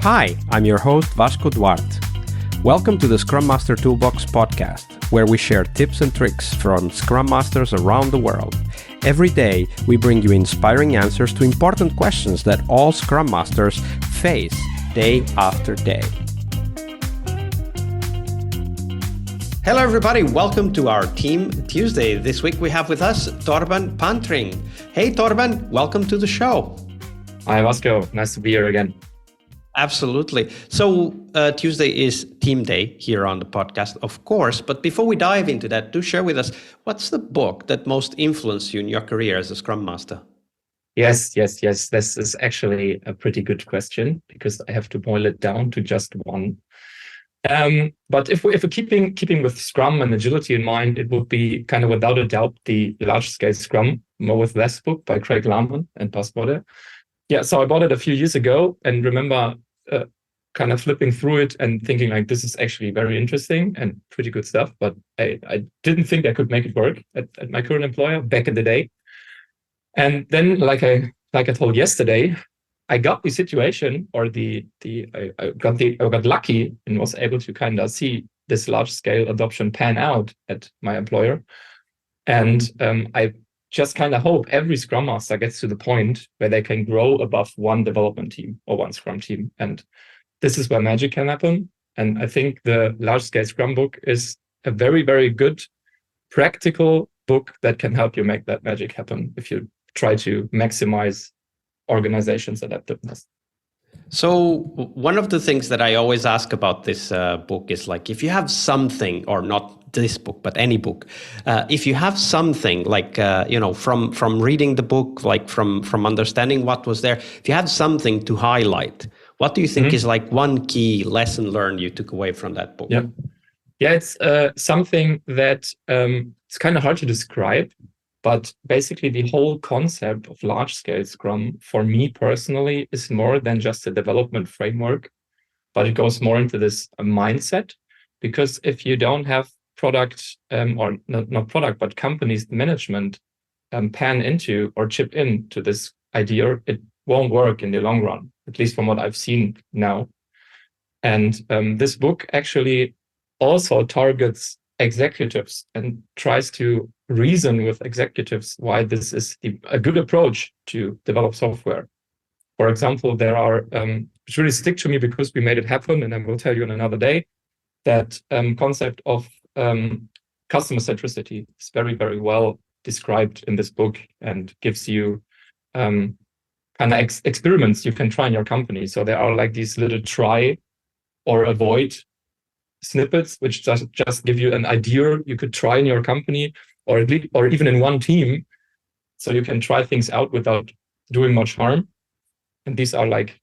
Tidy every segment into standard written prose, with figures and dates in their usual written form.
Hi, I'm your host Vasco Duarte. Welcome to the Scrum Master Toolbox podcast, where we share tips and tricks from Scrum Masters around the world. Every day, we bring you inspiring answers to important questions that all Scrum Masters face day after day. Hello everybody, welcome to our Team Tuesday. This week we have with us Thorben Pantring. Hey Thorben, welcome to the show. Hi Vasco, nice to be here again. Absolutely. So Tuesday is Team Day here on the podcast, of course. But before we dive into that, do share with us, what's the book that most influenced you in your career as a Scrum Master? Yes. This is actually a pretty good question because I have to boil it down to just one. But if we're keeping with Scrum and agility in mind, it would be kind of without a doubt the Large Scale Scrum, More with Less book by Larman and Vodde. Yeah, so I bought it a few years ago and remember kind of flipping through it and thinking like, this is actually very interesting and pretty good stuff. But I didn't think I could make it work at my current employer back in the day. And then, like I told yesterday, I got the situation, or I got lucky and was able to kind of see this large scale adoption pan out at my employer. And I just kind of hope every Scrum Master gets to the point where they can grow above one development team or one Scrum team. And this is where magic can happen. And I think the Large Scale Scrum book is a very, very good practical book that can help you make that magic happen if you try to maximize organizations' adaptiveness. So one of the things that I always ask about this book is like, if you have something, or not this book, but any book, if you have something like, from reading the book, like from understanding what was there, if you have something to highlight, what do you think is like one key lesson learned you took away from that book? Yeah, it's something that it's kind of hard to describe. But basically, the whole concept of large-scale Scrum, for me personally, is more than just a development framework, but it goes more into this mindset. Because if you don't have product, or not product, but companies management pan into or chip into this idea, it won't work in the long run, at least from what I've seen now. And this book actually also targets executives and tries to reason with executives why this is a good approach to develop software. For example, there are, which really stick to me because we made it happen, and I will tell you on another day, that concept of customer centricity is very, very well described in this book and gives you kind of experiments you can try in your company. So there are like these little try or avoid snippets, which just give you an idea you could try in your company, or even in one team, so you can try things out without doing much harm. And these are like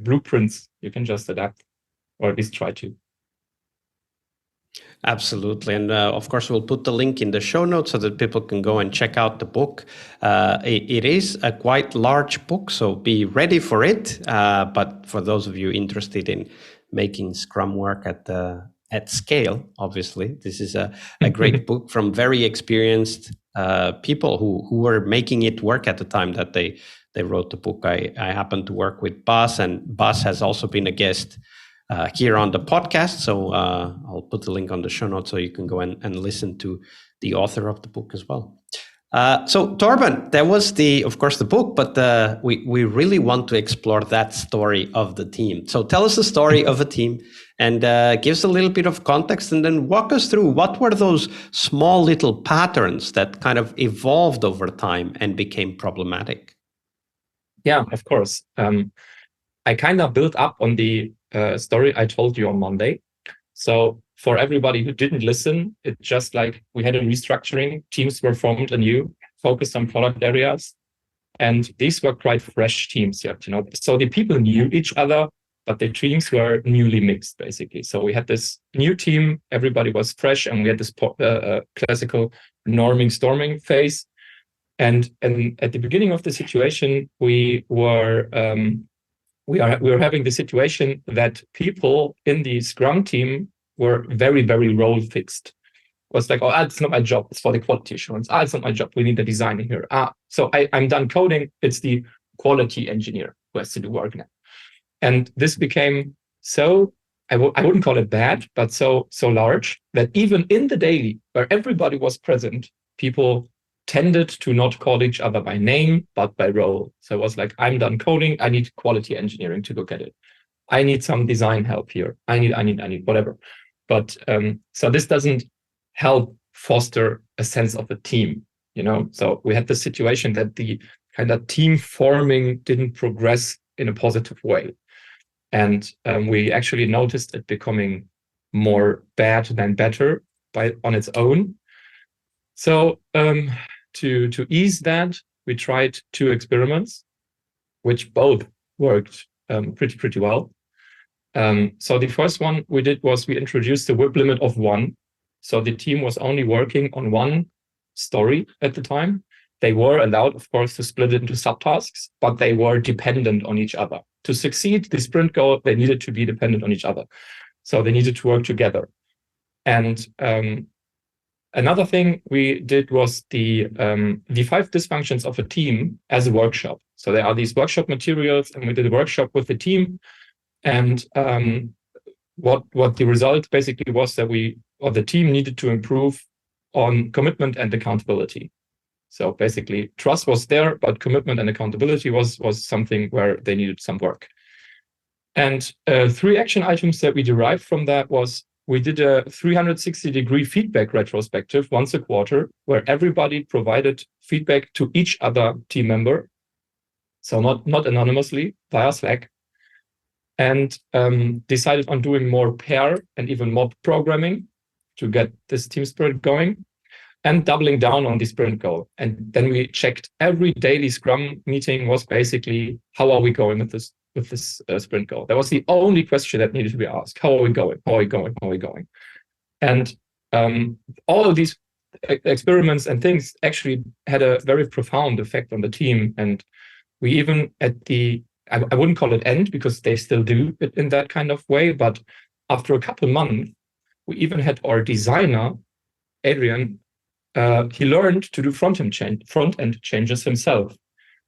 blueprints you can just adapt, or at least try to. Absolutely. And of course, we'll put the link in the show notes so that people can go and check out the book. It is a quite large book, so be ready for it. But for those of you interested in making Scrum work at scale, obviously, this is a great book from very experienced people who were making it work at the time that they wrote the book. I happened to work with Bas, and Bas has also been a guest here on the podcast. So I'll put the link on the show notes so you can go and listen to the author of the book as well. So Thorben, that was of course the book, but we really want to explore that story of the team. So tell us the story of a team and give us a little bit of context, and then walk us through what were those small little patterns that kind of evolved over time and became problematic. Yeah, of course. I kind of built up on the story I told you on Monday. So for everybody who didn't listen, it's just like we had a restructuring, teams were formed anew, focused on product areas. And these were quite fresh teams yet, So the people knew each other, but the teams were newly mixed, basically. So we had this new team, everybody was fresh, and we had this classical norming, storming phase. And at the beginning of the situation, we were having the situation that people in the Scrum team were very, very role fixed. It was like, it's not my job. It's for the quality assurance. It's not my job. We need a designer here. So I'm done coding. It's the quality engineer who has to do work now. And this became so, I wouldn't call it bad, but so large that even in the daily, where everybody was present, people tended to not call each other by name, but by role. So it was like, I'm done coding, I need quality engineering to look at it. I need some design help here. I need whatever. But so this doesn't help foster a sense of a team, So we had the situation that the kind of team forming didn't progress in a positive way. And we actually noticed it becoming more bad than better on its own. So to ease that, we tried 2 experiments, which both worked pretty well. So the first one we did was we introduced the WIP limit of 1. So the team was only working on one story at the time. They were allowed, of course, to split it into subtasks, but they were dependent on each other. To succeed the sprint goal, they needed to be dependent on each other. So they needed to work together. And another thing we did was the 5 dysfunctions of a team as a workshop. So there are these workshop materials, and we did a workshop with the team. And what the result basically was that the team needed to improve on commitment and accountability. So basically, trust was there, but commitment and accountability was something where they needed some work. And 3 action items that we derived from that was we did a 360-degree feedback retrospective once a quarter, where everybody provided feedback to each other team member. So not anonymously, via Slack. And decided on doing more pair and even mob programming to get this team spirit going, and doubling down on the sprint goal. And then we checked every daily Scrum meeting was basically, how are we going with this sprint goal? That was the only question that needed to be asked. How are we going? How are we going? How are we going? And all of these experiments and things actually had a very profound effect on the team. And we even at the, I wouldn't call it end, because they still do it in that kind of way, but after a couple months, we even had our designer, Adrian, he learned to do front-end changes himself.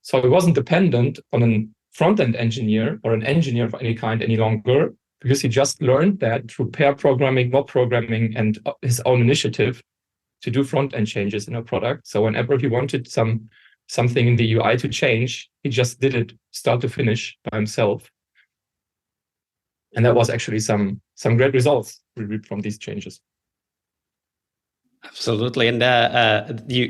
So he wasn't dependent on a front-end engineer or an engineer of any kind any longer, because he just learned that through pair programming, mob programming, and his own initiative to do front-end changes in a product. So whenever he wanted something in the UI to change, he just did it start to finish by himself. And that was actually some great results we reaped from these changes. Absolutely. And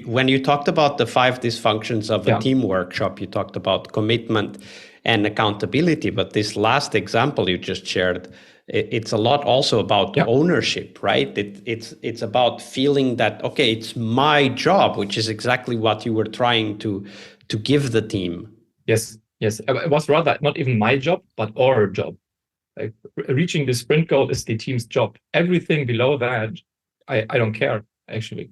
when you talked about the 5 dysfunctions of a team workshop, you talked about commitment and accountability. But this last example you just shared, it's a lot also about ownership, right? It's about feeling that, okay, it's my job, which is exactly what you were trying to give the team. Yes. It was rather not even my job, but our job. Like, reaching the sprint goal is the team's job. Everything below that, I don't care, actually.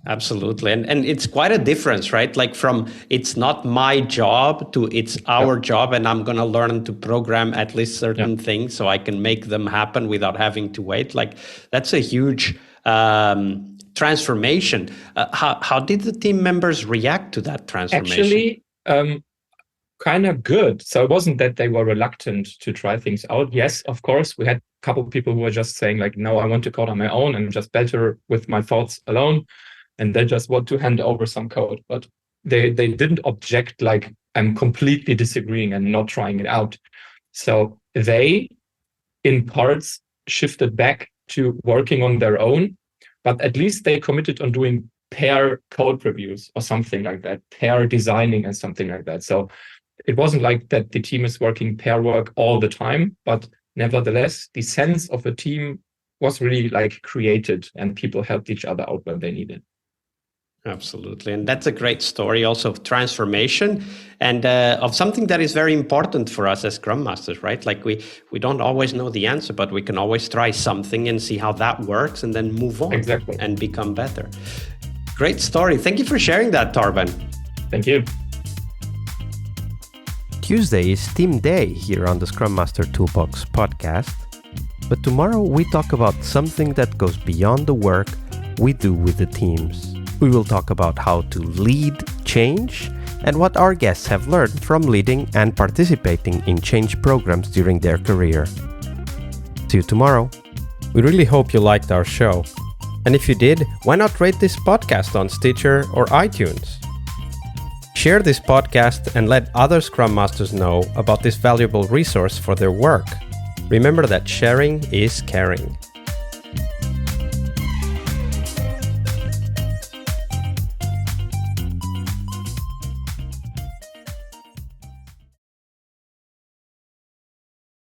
Absolutely. And it's quite a difference, right? Like from it's not my job to it's our job, and I'm going to learn to program at least certain things so I can make them happen without having to wait. Like that's a huge transformation. How did the team members react to that transformation? Actually, kind of good. So it wasn't that they were reluctant to try things out. Yes, of course, we had a couple of people who were just saying like, no, I want to code on my own and just better with my thoughts alone. And they just want to hand over some code. But they didn't object like, I'm completely disagreeing and not trying it out. So they, in parts, shifted back to working on their own. But at least they committed on doing pair code reviews or something like that, pair designing and something like that. So it wasn't like that the team is working pair work all the time, but nevertheless, the sense of a team was really like created and people helped each other out when they needed. Absolutely. And that's a great story also of transformation and of something that is very important for us as Scrum Masters, right? Like we don't always know the answer, but we can always try something and see how that works and then move on and become better. Great story. Thank you for sharing that, Thorben. Thank you. Tuesday is Team Day here on the Scrum Master Toolbox podcast. But tomorrow we talk about something that goes beyond the work we do with the teams. We will talk about how to lead change and what our guests have learned from leading and participating in change programs during their career. See you tomorrow. We really hope you liked our show. And if you did, why not rate this podcast on Stitcher or iTunes? Share this podcast and let other Scrum Masters know about this valuable resource for their work. Remember that sharing is caring.